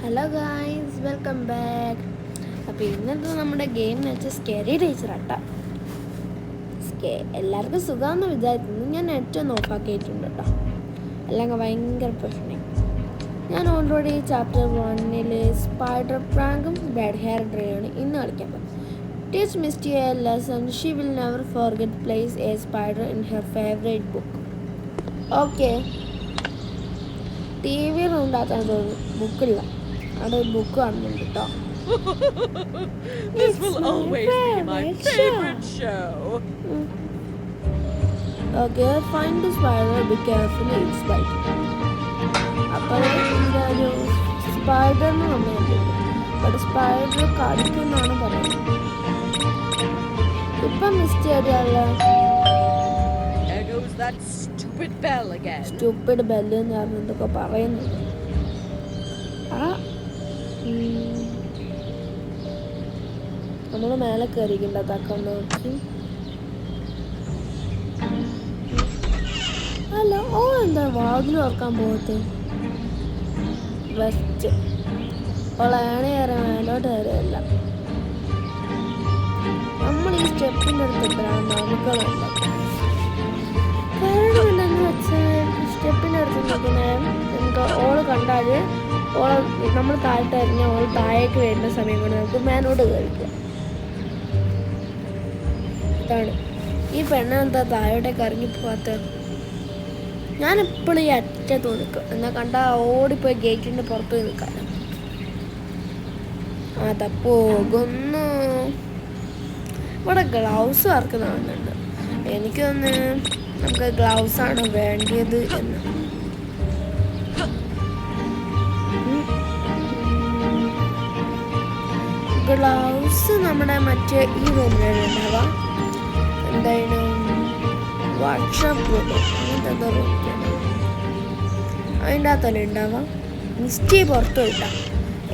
Hello guys, welcome back. അപ്പോൾ ഇന്നത്തെ നമ്മുടെ ഗെയിം എന്ന് വെച്ചാൽ സ്കെറി ടീച്ചറാട്ടാ. എല്ലാവർക്കും സുഖമാണെന്ന് വിചാരിക്കുന്നു. ഞാൻ നെറ്റ് ഒന്ന് ഓഫാക്കിയിട്ടുണ്ട് കേട്ടോ, അല്ലെങ്കിൽ ഭയങ്കര പ്രശ്നം. ഞാൻ ഓൾറെഡി ചാപ്റ്റർ 1 സ്പൈഡർ പ്രാങ്കും ബാഡ് ഹെയർ ഡ്രൈയാണ് ഇന്ന് കളിക്കാൻ പോകും. Teach Misty a lesson she will never forget place a spider in her favourite book. Okay, T V ഉണ്ടാക്കാൻ തോന്നുന്നു, ബുക്കില്ല. അവിടെ ഒരു ബുക്ക് കാണുന്നുണ്ട് കേട്ടോ. This will always be my favorite show. Okay, find the spider, be careful, it's bite. അപ്പോൾ ഇതിൻ്റെ ഒരു സ്പൈഡറിന് നമ്മൾ കണ്ടിട്ടുണ്ട്, സ്പൈഡർ കടിക്കുന്നാണ് പറയുന്നത്. ഇപ്പം മിസ്റ്റേക്ക് ആയിട്ടുള്ള There goes that stupid bell again. Stupid bell എന്ന് പറഞ്ഞിട്ടൊക്കെ പറയുന്നുണ്ട്. നമ്മൾ മേലെ കയറിക്കണ്ട തക്കം നോക്കി. അല്ല, ഓ എന്താ വാതിൽ ഓർക്കാൻ പോകത്ത് വെസ്റ്റ് ഓളേണ കയറി മേലോട്ട് കയറിയല്ല. നമ്മൾ ഈ സ്റ്റെപ്പിൻ്റെ അടുത്തെപ്പോഴാണ് നമുക്ക് നല്ലത്. കാരണം എന്താണെന്ന് വെച്ചാൽ സ്റ്റെപ്പിൻ്റെ അടുത്ത് നിൽക്കുന്ന നമുക്ക് ഓള് കണ്ടാൽ ഓളെ നമ്മൾ താഴോട്ട് കഴിഞ്ഞാൽ ഓൾ താഴേക്ക് വരുന്ന സമയം കൊണ്ട് നമുക്ക് മേലോട്ട് കയറിക്കുക. അതാണ് ഈ പെണ്ണെന്താ താഴോട്ടേക്ക് ഇറങ്ങിപ്പോവാത്ത. ഞാൻ എപ്പോഴും ഈ അറ്റത്ത് നിൽക്കും, എന്നാൽ കണ്ടാൽ ഓടിപ്പോയി ഗേറ്റിൻ്റെ പുറത്ത് നിൽക്കാൻ. അതാ പോകുന്നു. ഇവിടെ ഗ്ലൗസ് വർക്ക് കാണുന്നുണ്ട്. എനിക്കൊന്ന് നമുക്ക് ഗ്ലൗസാണ് വേണ്ടിയത് എന്ന്. ഗ്ലൗസ് നമ്മുടെ മറ്റേ ഈ റൂമിലാണ് ഉണ്ടാവാം. എന്തായാലും വർക്ക്ഷോപ്പ് റൂം, അങ്ങനത്തെ എന്തോ റൂമിലാണ് അതിൻ്റെ അകത്തല്ലേ ഉണ്ടാവാം. മിസ്റ്റി പുറത്തു വിട്ടാം.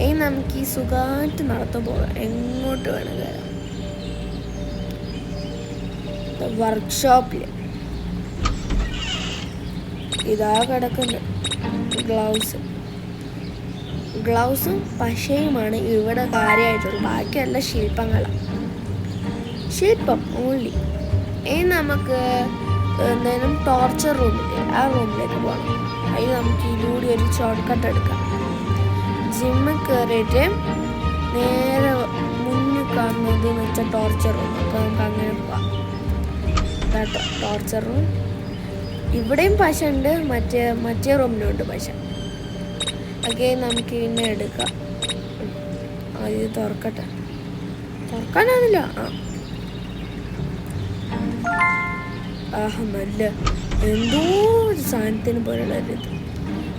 ഇനി നമുക്ക് ഈ സുഖമായിട്ട് നടത്തു പോകാം, എങ്ങോട്ട് വേണം കയറാം. വർക്ക്ഷോപ്പിൽ ഇതാ കിടക്കുന്നു ഗ്ലൗസും പശയുമാണ് ഇവിടെ കാര്യമായിട്ടുള്ളത്. ബാക്കിയല്ല ശില്പങ്ങളാണ്, ശില്പം ഓൺലി. ഇനി നമുക്ക് എന്തായാലും ടോർച്ചർ റൂമില്ലേ, ആ റൂമിലേക്ക് പോകണം. അതിന് നമുക്ക് ഇതിലൂടെ ഒരു ഷോർട്ട് കട്ട് എടുക്കാം. ജിമ്മിൽ കയറിയിട്ട് നേരെ മുന്നിൽ കാണുന്നത് എന്ന് വെച്ചാൽ ടോർച്ചർ റൂം. അപ്പോൾ നമുക്ക് അങ്ങനെ പോവാം. ടോർച്ചർ റൂം ഇവിടെയും പശ ഉണ്ട്, മറ്റേ റൂമിലും ഉണ്ട് പശ. ഓക്കെ, നമുക്ക് പിന്നെ എടുക്കാം. ഇത് തുറക്കട്ടെ. തുറക്കാനാവില്ല. നല്ല എന്തോ ഒരു സാധനത്തിന് പോലുള്ള ഇത്.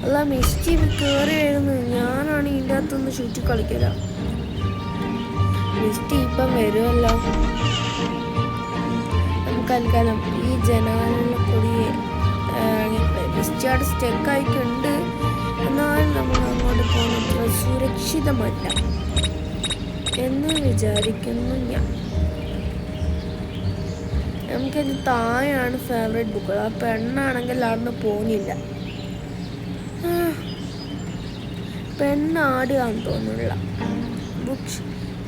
അല്ല, മിസ്റ്റി കയറി വരുന്നു. ഞാനാണ് ഇതിൻ്റെ അകത്തൊന്ന് ചുറ്റി കളിക്കില്ല. മിസ്റ്റി ഇപ്പം വരുമല്ലോ. നമുക്ക് കളിക്കാലം ഈ ജനാലിനെ കൂടി മിസ്റ്റി അവിടെ സ്റ്റെക്കായിട്ടുണ്ട്. എന്നാലും നമ്മൾ അങ്ങോട്ട് പോകുന്നത് സുരക്ഷിതമല്ല എന്ന് വിചാരിക്കുന്നു ഞാൻ. നമുക്കത് താഴെയാണ് ഫേവറേറ്റ് ബുക്കുകൾ. ആ പെണ്ണാണെങ്കിൽ അവിടുന്ന് പോകുന്നില്ല. പെണ്ണാടുകയെന്ന് തോന്നുന്നില്ല. Books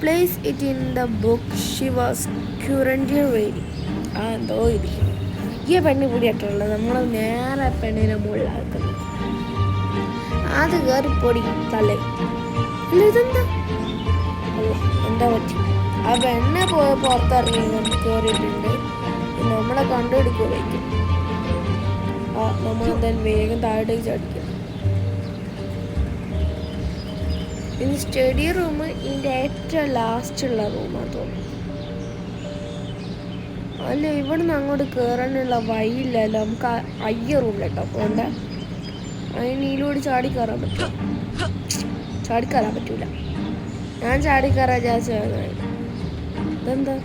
place it in the book she was current reading. എന്തോ ഇരിക്കും. ഈ പെണ്ണ് കൂടിയായിട്ടുള്ളത് നമ്മൾ നേരെ പെണ്ണിനെ മുകളിലാക്കുന്നത്. അത് കയറി പൊടി തലേ. അല്ല, ഇതെന്താ എന്താ പറ്റി? ആ പെണ്ണെ പുറത്തിറങ്ങി നമുക്ക് കയറിയിട്ടുണ്ട്. നമ്മളെ കണ്ടുപിടിക്കുമായിരിക്കും. നമ്മളെന്തായാലും വേഗം താഴേക്ക് ചടിക്കും. ഇനി സ്റ്റഡി റൂം ഇതിൻ്റെ ഏറ്റവും ലാസ്റ്റുള്ള റൂമാണ് തോന്നുന്നു. അല്ല, ഇവിടുന്ന് അങ്ങോട്ട് കയറാനുള്ള വഴിയില്ലല്ലോ. നമുക്ക് അയ്യ റൂമിലെട്ടോ പോകണ്ട. അതിന് ഇതിലൂടെ ചാടിക്കയറാൻ പറ്റും. ചാടിക്കയറാൻ പറ്റൂല. ഞാൻ ചാടിക്കയറാൻ വിചാരിച്ചതാണ്. ഇതെന്താ?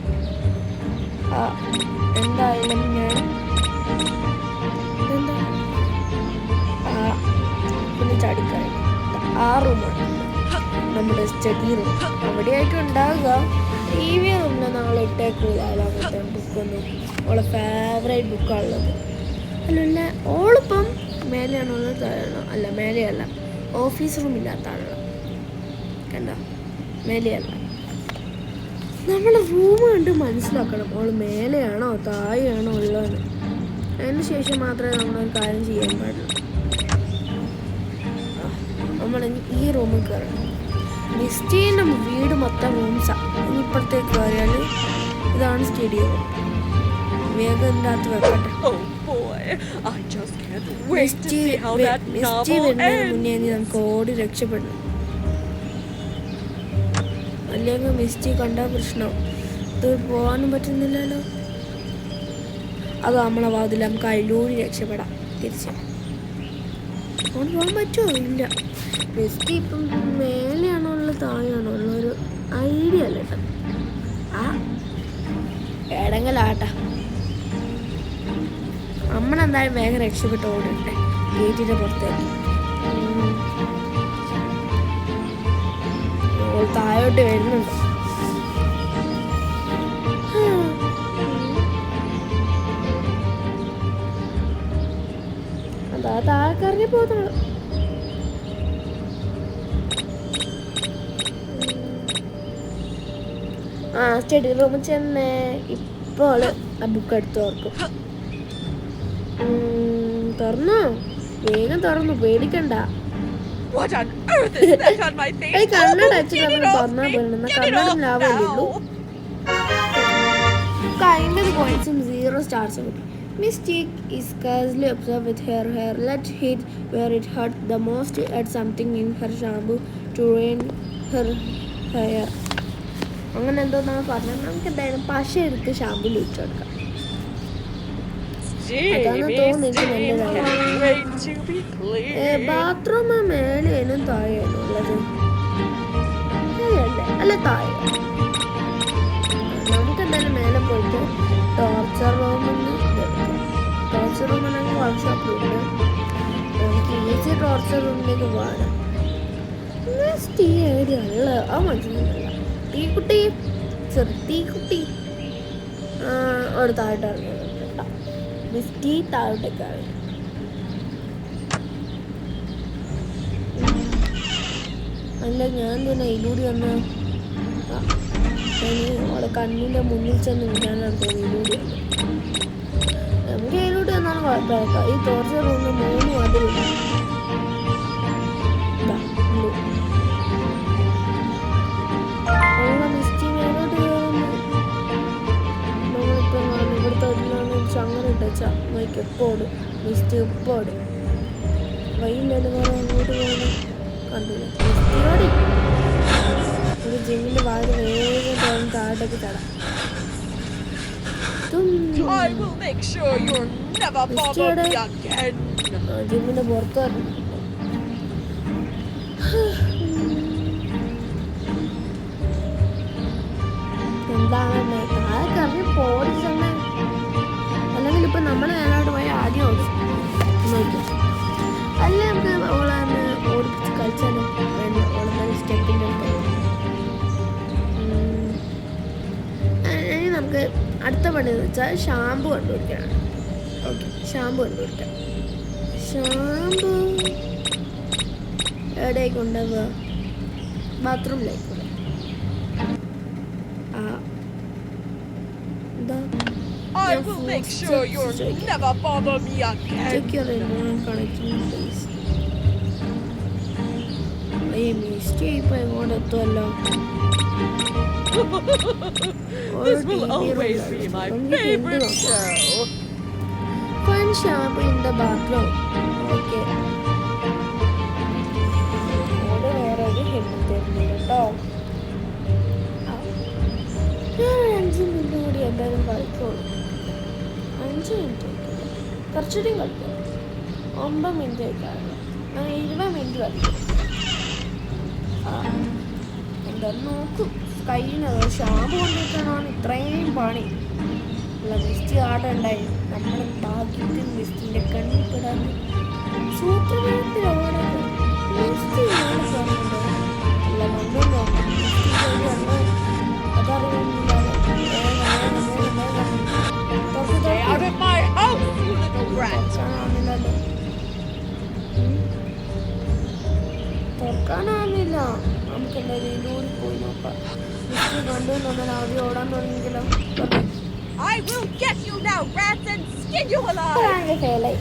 എന്തായാലും ഞാൻ ഇതെന്താ പിന്നെ ചാടിക്കയറി. ആ റൂമാണ് നമ്മുടെ സ്റ്റഡി റൂം. അവിടെയായിട്ട് ഉണ്ടാവുക. ടി വി റൂമിൽ നമ്മൾ ഇട്ടേക്കൂല അങ്ങനത്തെ ബുക്കൊന്നും. അവളെ ഫേവറേറ്റ് ബുക്കാണുള്ളത്. അല്ല, ഓളിപ്പം മേലെയാണുള്ളത്, താഴെയാണോ? അല്ല, മേലെയല്ല, ഓഫീസ് റൂമില്ലാത്താണല്ലോ. കണ്ട മേലെയല്ല. നമ്മൾ റൂം കണ്ട് മനസ്സിലാക്കണം അവൾ മേലെയാണോ താഴെയാണോ ഉള്ളതെന്ന്. അതിന് ശേഷം മാത്രമേ നമ്മളൊരു കാര്യം ചെയ്യാൻ പാടുള്ളൂ. നമ്മൾ ഈ റൂമിൽ കയറണം. മിസ്റ്റീൻ്റെ വീട് മൊത്തം റൂംസാണ്. ഇനി ഇപ്പുറത്തേക്ക് കയറിയാൽ ഇതാണ് സ്റ്റേഡിയം. വേഗം ഇതിൻ്റെ അകത്ത് വെക്കട്ടെ. Oh boy, I just can't wait to misty see how that misty novel വരുന്നതിന് മുന്നേ ends. ഇനി നമുക്ക് ഓടി രക്ഷപ്പെടണം. അല്ലെങ്കിൽ മിസ്റ്റി കണ്ടാൽ പ്രശ്നം. ഇത് പോകാനും പറ്റുന്നില്ലല്ലോ. അത് നമ്മളെ വാതിൽ നമുക്ക് അതിലൂടെ രക്ഷപ്പെടാം. തിരിച്ച് അവിടെ പോകാൻ പറ്റുമോ? ഇല്ല. മിസ്റ്റി ഇപ്പം മേലെയാണോ ഉള്ളത് താഴെയാണോ ഉള്ള ഒരു ഐഡിയ അല്ല കേട്ടോ. ആ എടങ്ങലാട്ടാ. നമ്മളെന്തായാലും വേഗം രക്ഷപ്പെട്ട് ഓടട്ടെ ഗേറ്റിൻ്റെ പുറത്തേക്ക്. താഴോട്ട് വരുന്നുണ്ട്. അതാ താഴെക്കറിഞ്ഞ് പോകുന്നുള്ളു. ആ സ്റ്റഡി റൂമിൽ ചെന്ന് ഇപ്പോൾ ആ ബുക്ക് എടുത്ത് ഓർക്കും. തുറന്നോ? വേഗം തുറന്നു, പേടിക്കണ്ട. What on earth is that on my face? കണ്ണട Oh, വെച്ച് get it നമ്മൾ off തുറന്നാൽ me! പോലെന്ന Get it കണ്ണടം off ലാഭമല്ലേ ഉള്ളൂ. now! 50 പോയിന്റ്സും 0 സ്റ്റാർസും കിട്ടി. Mistake is casually observed with her hair. Let hit where it hurt the most. Add something in her shampoo to ruin her hair. അങ്ങനെ എന്തോന്നാണ് പറഞ്ഞത്. നമുക്ക് എന്തായാലും പശ എടുത്ത് ഷാമ്പൂയിൽ ഇട്ട് കൊടുക്കാം. അതാണ് തോന്നുന്നത് നല്ലതാണ്. Can't wait to be clean. Bathroom മേലെയാലും താഴെയാലും ഉള്ളത് അല്ല താഴെ. നമുക്ക് എന്തായാലും മേലെ പോയിട്ട് ടോർച്ചർ റൂമിൽ ടോർച്ചർ റൂമിലേക്ക് വർക്ക്ഷോപ്പിലുണ്ട്. നമുക്ക് ഈസി ടോർച്ചർ റൂമിലേക്ക് പോകാം. നെക്സ്റ്റ് ഈ ഏരിയ ഉള്ള ആ മനസ്സിലായില്ല. തീക്കുട്ടി ചെറു തീക്കുട്ടി ഒരു താഴോട്ട് ഇറങ്ങുന്നുണ്ട്. മിസ്റ്റി താഴോട്ടേക്ക് ഇറങ്ങി. അല്ല ഞാൻ തന്നെ ഇതിലൂടെ വന്ന് അവളെ കണ്ണിൻ്റെ മുന്നിൽ ചെന്ന് വിടാനാണ് തോന്നി. ഇതിലൂടെ വന്ന് നമുക്ക് ഇതിലൂടെ വന്നാലും കുഴപ്പമില്ല. ഈ ടോർച്ചർ റൂമിൽ 3 അതിലുണ്ട്. മിസ്റ്റി മേലോട്ട് കയറുന്നു. നമ്മളിപ്പം ഇവിടുത്തെ അങ്ങനെ ഇട്ടച്ചാ വൈക്ക് എപ്പോഴും മിസ്റ്റി എപ്പോഴും വൈകില്ലല്ലോ വേറെ അങ്ങോട്ട് പോകുന്നു കണ്ടില്ല. മിസ്റ്റിയോടി ഒരു ജിമ്മിൻ്റെ വാതിൽ വേഗം തുറന്ന് താഴോട്ടേക്ക് തടാം. I will make sure you'll never bother me again. ജിമ്മിൻ്റെ പുറത്ത് വരണം. എന്താണ് താഴെ കറങ്ങി പോടിച്ചെന്നെ. അല്ലെങ്കിൽ ഇപ്പം നമ്മൾ നേരോട്ട് പോയി ആദ്യം ഓടിച്ചു നോക്കാം. അല്ല നമുക്ക് ഓളെ ഓടിപ്പിച്ച് കളിച്ചാലും വേണ്ട. ഓളെ സ്റ്റെപ്പിൻ്റെ അടുത്ത് ഇനി നമുക്ക് അടുത്ത പണി എന്ന് വെച്ചാൽ ഷാമ്പു കണ്ടുപിടിക്കാനാണ്. ഓക്കെ, ഷാമ്പു കണ്ടുപിടിക്കാം. ഷാമ്പു എവിടേക്ക് ഉണ്ടാവുക? ബാത്റൂമിലേക്ക്. I will make sure you'll never bother me again. Check your internet connection, please. മിസ്റ്റേ ഇപ്പൊ എങ്ങോട്ട് എത്തുമല്ലോ. This will always be my favorite show. Fun shampoo in the bathroom. Okay. അവിടെ വേറെ ഒരു head തരുന്നു കേട്ടോ. ഞാൻ 5 മിനിറ്റ് കൂടി എന്തായാലും കളിക്കോളൂ. 5 മിനിറ്റ് കുറച്ചുകൂടി കളിക്കാം. 9 മിനിറ്റ് വയ്ക്കാറില്ല. ഞാൻ 20 മിനിറ്റ് കളിക്കും. എന്തായാലും നോക്കും. കഴിയുന്നത് ഷാമ്പു കൊണ്ടിട്ടാണ് ഇത്രയും പണി. അല്ല മിസ്റ്റി ആടുണ്ടായി. നമ്മുടെ ഭാഗ്യത്തിൽ മിസ്റ്റിൻ്റെ കണ്ണിൽ പെടാൻ സൂത്രത്തിൽ ഓടാൻ മിസ്റ്റി പറഞ്ഞിട്ടുണ്ട്. അല്ല നമ്മൾ നോക്കും. Stay out of my house, you little brat. തുറക്കാനാവുന്നില്ലല്ലോ. തുറക്കാനാവുന്നില്ല. ഇല്ല, നമുക്ക് എന്തായാലും ദൂരെ പോയി നോക്കാം. മിസ്റ്റർ കണ്ടു നമ്മൾ ആദ്യം ഓടാൻ തുടങ്ങിയെങ്കിലോ. I will get you now, rats, and skin you alive! ഭയങ്കര ഫെയിലായി.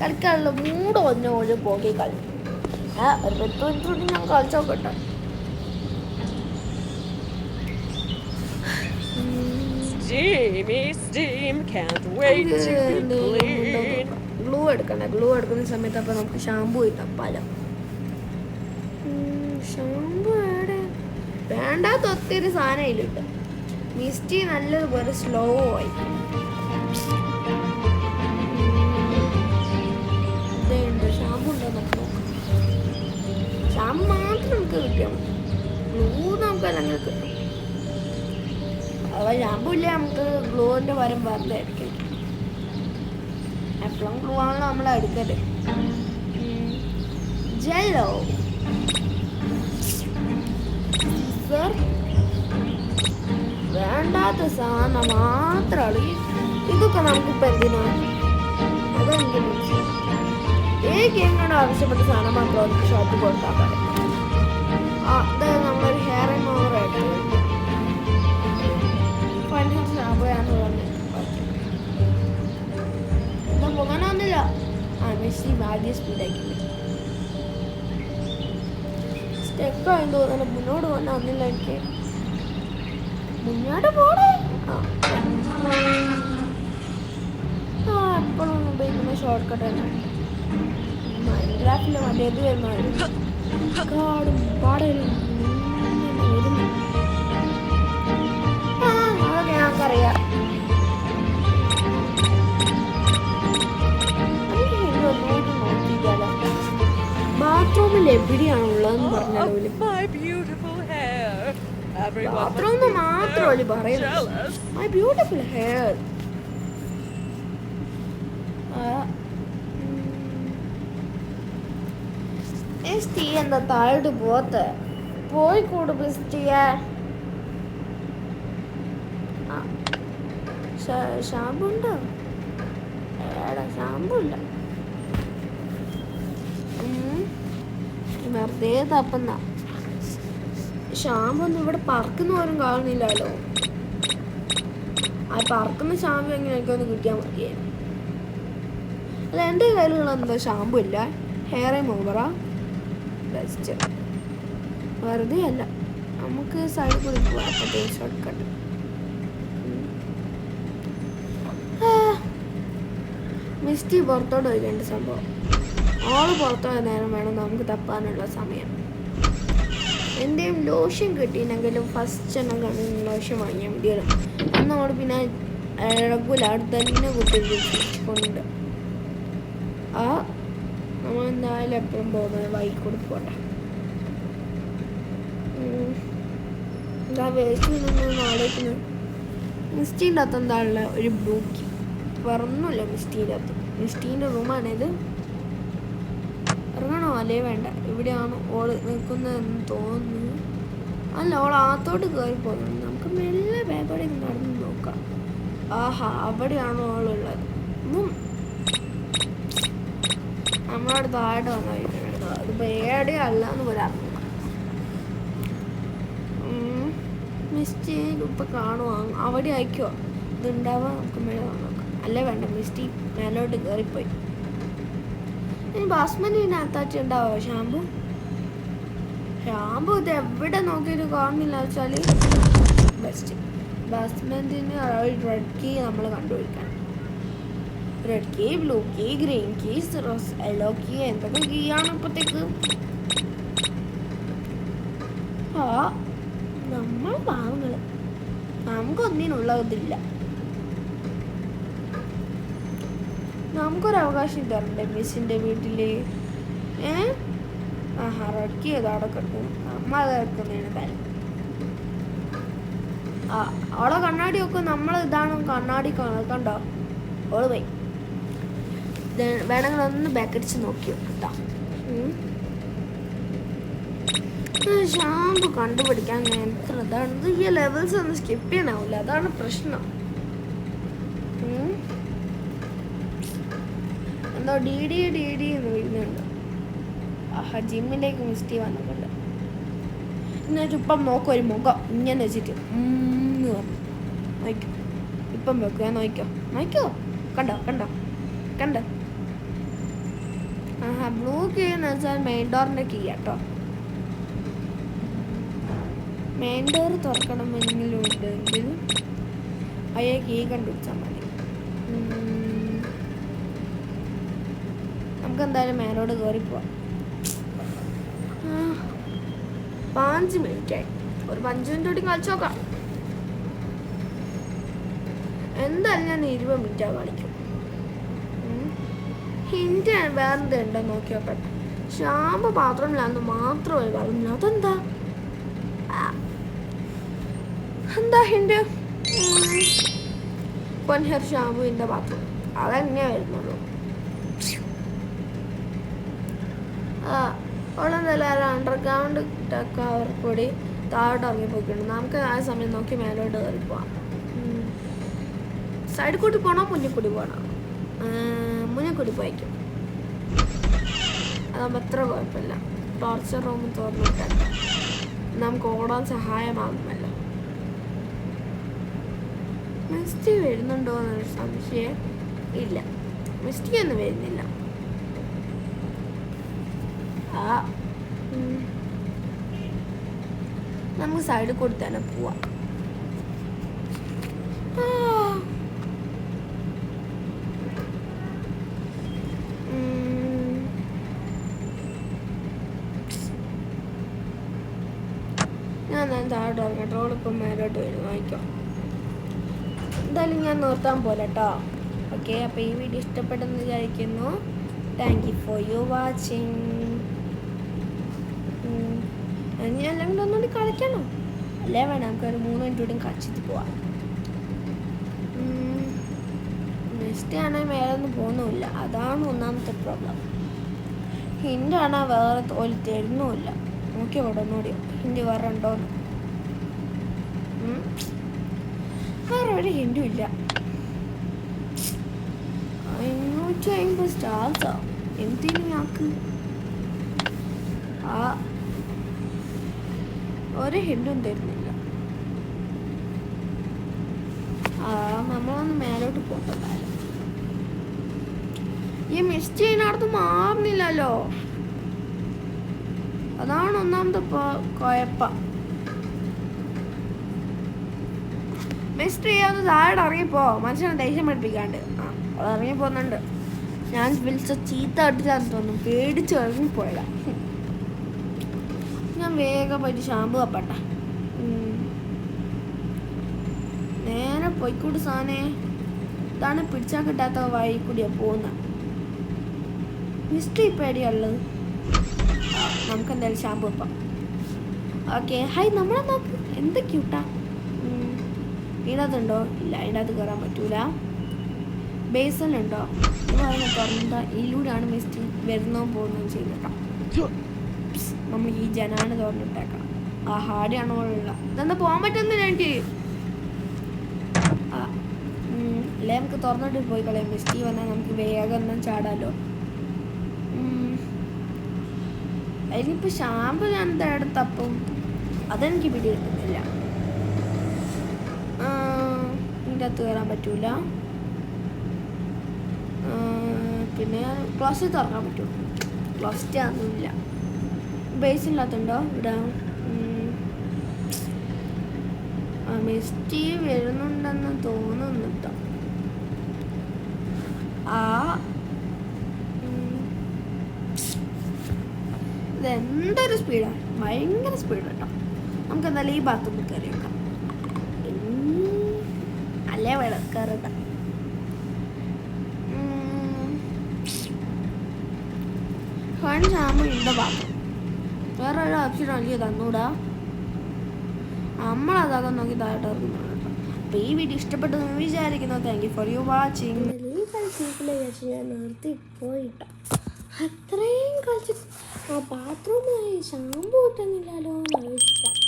കളിക്കാനുള്ള മൂട് ഒന്നോട് പോകി കളി. ഒരു 10 മിനിറ്റ് ഞാൻ കളിച്ചോക്കട്ടെ. Steamy steam, can't wait to be clean. Glue എടുക്കണ്ട. ഗ്ലൂ എടുക്കുന്ന സമയത്ത് അപ്പം നമുക്ക് ഷാമ്പു ഇട്ടാം പലം. ഷാമ്പു എവിടെ? വേണ്ടാത്ത ഒത്തിരി സാധനം ഇതിലിട്ട്. മിസ്റ്റി നല്ലതുപോലെ സ്ലോ ആയി. ഷാമ്പു ഉണ്ടോ നമുക്ക് നോക്കാം. ഷാമ്പു മാത്രം നമുക്ക് കിട്ടിയാൽ മതി. ഗ്ലൂ നമുക്ക് അല്ലെങ്കിൽ കിട്ടും. അഥവാ ഷാമ്പു ഇല്ല നമുക്ക് ഗ്ലൂവിൻ്റെ പരം വെറുതെ അടിക്കും. എപ്പോഴും ഗ്ലൂ ആണല്ലോ നമ്മൾ എടുക്കല്. ജെല്ലോ വേണ്ടാത്ത സാധനം മാത്രമാണ്. ഇതൊക്കെ നമുക്കിപ്പോൾ എന്തിനാണ്? അതെന്തിനാ? ഈ ഗെയിമിനോട് ആവശ്യപ്പെട്ട സാധനം മാത്രം ഷോപ്പ് കൊടുത്താൽ പറയും. അതായത് നമ്മളൊരു ഹെയർ റിമൂവർ ആയിട്ട് ഷാമ്പുയാന്ന് പറഞ്ഞു എന്താ പോകാനൊന്നുമില്ല. മെസ്സി ആദ്യം സ്പീഡാക്കി സ്റ്റെക്കായെന്ന് തോന്നുന്നു. മുന്നോട്ട് പോകാൻ ഒന്നില്ല എനിക്ക്. മുന്നോട്ട് പോടേ. എപ്പോഴും ഉപയോഗിക്കുന്ന ഷോർട്ട് കട്ട് തന്നെ. മൈൻക്രാഫ്റ്റിലെ മറ്റേത് വരുന്ന കാടും പാടലും വരുന്നു. അതൊക്കെ ഞങ്ങൾക്കറിയാം. ബാത്റൂമിൽ എവിടെയാണുള്ളതെന്ന് പറഞ്ഞാലും ബാത്റൂമിൽ മാത്രമല്ല പറയുന്നത്. My beautiful hair. മിസ്റ്റി എന്താ താഴോട്ട് പോത്ത് പോയിക്കൂട് മിസ്റ്റിയെ. ഷാമ്പു ഉണ്ടോ? ഏടാ ഷാമ്പു ഇല്ല. വെറുതെ തപ്പുന്ന ഷാമ്പു ഒന്നും ഇവിടെ പറക്കുന്ന പോലും കാണുന്നില്ലല്ലോ. ആ പറക്കുന്ന ഷാമ്പു എങ്ങനെ എനിക്കൊന്ന് കിട്ടിയാൽ മതിയേ. അല്ല എൻ്റെ കയ്യിലുള്ള എന്താ ഷാമ്പു ഇല്ല. ഹെയർ റിമൂവറാ ബെസ്റ്റ്. വെറുതെ അല്ല, നമുക്ക് സൈഡിൽ കൂടി പോവാം. Short cut. മിസ്റ്റി പുറത്തോട്ട് പോയിക്കേണ്ട സംഭവം. ഓള് പുറത്തോയ നേരം വേണം നമുക്ക് തപ്പാനുള്ള സമയം. എന്തെങ്കിലും ലോഷൻ കിട്ടിയില്ലെങ്കിലും ഫസ്റ്റ് എണ്ണം കണ്ണിന് ലോഷൻ വാങ്ങിയാൽ മതിയല്ലോ. എന്നോട് പിന്നെ റെഗുലർ തന്നെ കുത്തിക്കൊണ്ട് നമ്മൾ എന്തായാലും എപ്പോഴും പോകുന്നത് വൈകി കൊടുക്കോട്ടെ. എന്താ വേസ്റ്റ് നിന്നൊന്നും ആലോചിക്കുന്നത്. മിസ്റ്റീൻ്റെ അകത്ത് എന്താ ഉള്ള ഒരു ബ്ലൂക്കി പറഞ്ഞില്ല. മിസ്റ്റീൻ്റെ അകത്ത് മിസ്റ്റീൻ്റെ റൂമാണിത്. ഇറങ്ങണോ അല്ലേ വേണ്ട? ഇവിടെയാണ് ഓള് നിൽക്കുന്നതെന്ന് തോന്നുന്നു. അല്ല, ഓൾ അകത്തോട്ട് കയറി പോകുന്നത്. നമുക്ക് മെല്ലെ ബാഗോടെ നടന്ന് നോക്കാം. ആഹാ, അവിടെയാണോ ഓളുള്ളത്? നമ്മളവിടെ താഴെ വന്നിട്ടുണ്ട്. അതിപ്പോൾ എവിടെയും അല്ല എന്ന് പറയാം. മിസ്റ്റേക്ക് ഇപ്പം കാണുമോ? അവിടെ ആയിക്കോ ഇതുണ്ടാവാൻ നമുക്ക് മേലെ നോക്കാം. അല്ലേ വേണ്ട, മിസ്റ്റി മേലോട്ട് കയറിപ്പോയി. ഇനി ബാസ്മതിനകത്താച്ച് ഉണ്ടാവോ ഷാമ്പു? ഷാമ്പു ഇത് എവിടെ നോക്കിയിട്ട് കാണുന്നില്ല വെച്ചാൽ ബെസ്റ്റ്. ബാസ്മതിന് റെഡ് കീ നമ്മൾ കണ്ടുപിടിക്കണം. Red key, blue key, green key, yellow key, എന്തൊക്കെ കീ ആണ് ഇപ്പോഴത്തേക്ക്. നമ്മൾ പാവങ്ങൾ, നമുക്കൊന്നിനുള്ളതില്ല. നമുക്കൊരവകാശം തരണ്ടേ മിസ്സിൻ്റെ വീട്ടിൽ? ആഹാ, റെഡ് കീ അത് അവിടെ കിട്ടും. നമ്മൾ അത് എടുക്കുന്നതിന് കാര്യം. അവിടെ കണ്ണാടി വെക്കും. നമ്മൾ ഇതാണ് കണ്ണാടി കണ്ടോ? ഓള് പോയി. വേണമെങ്കിൽ ഒന്ന് ബാക്കടിച്ച് നോക്കി കേട്ടോ. ഷാമ്പു കണ്ടുപിടിക്കാൻ ഞാൻ എത്ര ഇതാണ്. ഈ ലെവൽസ് ഒന്നും സ്കിപ്പ് ചെയ്യാനാവില്ല, അതാണ് പ്രശ്നം. എന്തോ ഡി ഡി എന്ന് വരുന്നുണ്ട്. ആഹാ, ജിമ്മിലേക്ക് മിസ്റ്റി വന്നിട്ടുണ്ട്. എന്നിട്ട് ഇപ്പം നോക്കും ഒരു മുഖം ഇങ്ങനെ വെച്ചിട്ട് നോക്കും. ഇപ്പം വെക്കുക, നോക്കോ കണ്ടോ. ആഹാ, ബ്ലൂ കീ എന്ന് വെച്ചാൽ മെയിൻ ഡോറിൻ്റെ കീ കേട്ടോ. മെയിൻ ഡോർ തുറക്കണമെങ്കിലും ഉണ്ടെങ്കിൽ അയ്യ കീ കണ്ടുപിടിച്ചാൽ മതി. നമുക്ക് എന്തായാലും മേലോട്ട് കയറി പോവാം. 5 മിനിറ്റായി, ഒരു 5 മിനിറ്റ് കൂടി കളിച്ചു നോക്കാം. എന്തായാലും ഞാൻ 20 മിനിറ്റാ കളിക്കും. ഹിന്റ് വേറെന്ത് ഉണ്ടോ നോക്കി നോക്കട്ടെ. ഷാമ്പു പാത്രമില്ലാന്ന് മാത്രമേ പറഞ്ഞു. അതെന്താ ഹിന്റ്? പൊൻഹെയർ ഷാമ്പുവിൻ്റെ പാത്രം അതന്നെ വരുന്നുള്ളൂ. ഉള്ളതെല്ലാം അണ്ടർഗ്രൗണ്ട് കവർ കൂടി താഴോട്ട് ഇറങ്ങിപ്പോയിട്ടുണ്ട്. നമുക്ക് ആ സമയം നോക്കി മേലോട്ട് കയറി പോവാം. സൈഡിൽ കൂടി പോകണോ മുന്നിൽ കൂടി പോകണം? മുന്നിൽ കൂടി പോയിക്കും, അതാകുമ്പോൾ അത്ര കുഴപ്പമില്ല. ടോർച്ചർ റൂം തുറന്നിട്ടല്ല, നമുക്ക് ഓടാൻ സഹായമാകുമല്ലോ. മിസ്റ്റി വരുന്നുണ്ടോ എന്നൊരു സംശയം ഇല്ല. മിസ്റ്റി ഒന്നും വരുന്നില്ല. നമുക്ക് സൈഡിൽ കൂടി തന്നെ പോവാം. ഞാൻ താഴോട്ട് ഇറങ്ങട്ടെ. ഓളിപ്പം മേലോട്ട് വരും, വായിക്കാം. എന്തായാലും ഞാൻ നിർത്താൻ പോലെ കേട്ടോ. ഓക്കെ, അപ്പോൾ ഈ വീഡിയോ ഇഷ്ടപ്പെട്ടെന്ന് വിചാരിക്കുന്നു. Thank you for you watching. ഇനി അല്ലെങ്കിൽ ഒന്നുകൂടി കളിക്കണം അല്ലേ? വേണം, നമുക്കൊരു 3 മിനിറ്റ് കൂടി കളിച്ചിട്ട് പോവാം. നെക്സ്റ്റ് ആണെങ്കിൽ വേറെ ഒന്നും പോകുന്നുമില്ല, അതാണ് ഒന്നാമത്തെ പ്രോബ്ലം. ഹിൻ്റാണ് വേറെ തോല് തരുന്നുമില്ല. നോക്കി അവിടെ ഒന്നുകൂടി ഹിൻ്റ് വേറെ ഉണ്ടോന്ന്. വേറെ ഒരു ഹിൻഡും ഇല്ല. 550 സ്റ്റാർസാ എന്തിനു ഞങ്ങൾക്ക്? ഒരു ഹിൻഡും തരുന്നില്ല. നമ്മളൊന്ന് മേലോട്ട് പോകണ്ടല്ലോ. ഈ മിസ്റ്റ് ചെയ്യുന്നിടത്ത് മാറുന്നില്ലല്ലോ, അതാണ് ഒന്നാമത്തെ കുഴപ്പം. മിസ്റ്റർ ചെയ്യാന്ന് താഴെ ഇറങ്ങിപ്പോ, മനുഷ്യനെ ദേഷ്യം പഠിപ്പിക്കാണ്ട്. അത് ഇറങ്ങിപ്പോന്നുണ്ട്. ഞാൻ വിളിച്ച ചീത്ത ഇട്ടില്ലാന്ന് തോന്നുന്നു, പേടിച്ച് ഇറങ്ങിപ്പോയതാ. ഞാൻ വേഗം പോയിട്ട് ഷാമ്പു കപ്പട്ടെ. നേരെ പോയിക്കൂടി സാധനേ. ഇതാണ് പിടിച്ചാൽ കിട്ടാത്ത വഴി കൂടിയാ പോകുന്ന. മിസ്റ്റർ ഇപ്പം എവിടെയുള്ളത്? നമുക്ക് എന്തായാലും ഷാമ്പു വെക്കാം. ഓക്കെ, ഹായ്, നമ്മളെ നോക്ക് എന്ത് ക്യൂട്ടാ. ഇതിനകത്തുണ്ടോ? ഇല്ല, ഇതിനകത്ത് കയറാൻ പറ്റൂല. ബേസലുണ്ടോ? ഇത് പറയുന്നത് തുറന്നിട്ട് ഇതിലൂടെയാണ് മിസ്റ്റ് വരുന്നോ പോകുന്നതും ചെയ്തിട്ടാ. നമ്മൾ ഈ ജനാണ് തുറന്നിട്ടേക്കാം. ആ ഹാഡിയാണോ ഉള്ള ഇതെന്താ പോകാൻ പറ്റുന്നില്ല എനിക്ക്. അല്ലേ നമുക്ക് തുറന്നിട്ട് പോയി കളയാം. മിസ്റ്റി വന്നാൽ നമുക്ക് വേഗം ഒന്നും ചാടാലോ. അതിനിപ്പോൾ ഷാമ്പു ഞാൻ എന്താ എടുത്തപ്പം അതെനിക്ക് പിടി കിട്ടുന്നില്ല. ഇതിൻ്റെ അകത്ത് കയറാൻ പറ്റൂല. പിന്നെ ക്ലോസറ്റ് തുറക്കാൻ പറ്റും. ക്ലോസറ്റ് ഒന്നുമില്ല. ബേസില്ലാത്തുണ്ടോ ഇവിടെ? മിസ്റ്റി വരുന്നുണ്ടെന്ന് തോന്നുന്നു കേട്ടോ. ഇതെന്തൊരു സ്പീഡാണ്, ഭയങ്കര സ്പീഡ് കേട്ടോ. നമുക്ക് എന്തായാലും ഈ ബാത്റൂമിൽ കയറി വെക്കാം. അല്ലേ വേണം കയറട്ട. ഷാമ്പു ഉണ്ട് ബാത്റൂം. വേറെ ഒരു ഓപ്ഷൻ എനിക്ക് തന്നൂടാ. നമ്മളതൊക്കെ നോക്കി താഴോട്ട് ഇറങ്ങുന്നു കേട്ടോ. അപ്പോൾ ഈ വീഡിയോ ഇഷ്ടപ്പെട്ടെന്ന് വിചാരിക്കുന്നു. Thank you for you watching. ഈ കളിച്ചിട്ട് ഞാൻ നിർത്തി പോയിട്ടോ. അത്രയും കളിച്ച് ആ ബാത്റൂമായി ഷാമ്പു കിട്ടുന്നില്ലല്ലോ എന്ന് ആലോചിച്ചിട്ടാണ്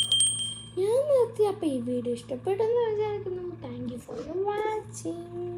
ഞാൻ നിർത്തി. അപ്പോൾ ഈ വീഡിയോ ഇഷ്ടപ്പെട്ടെന്ന് വിചാരിക്കുന്നു. Thank you for watching.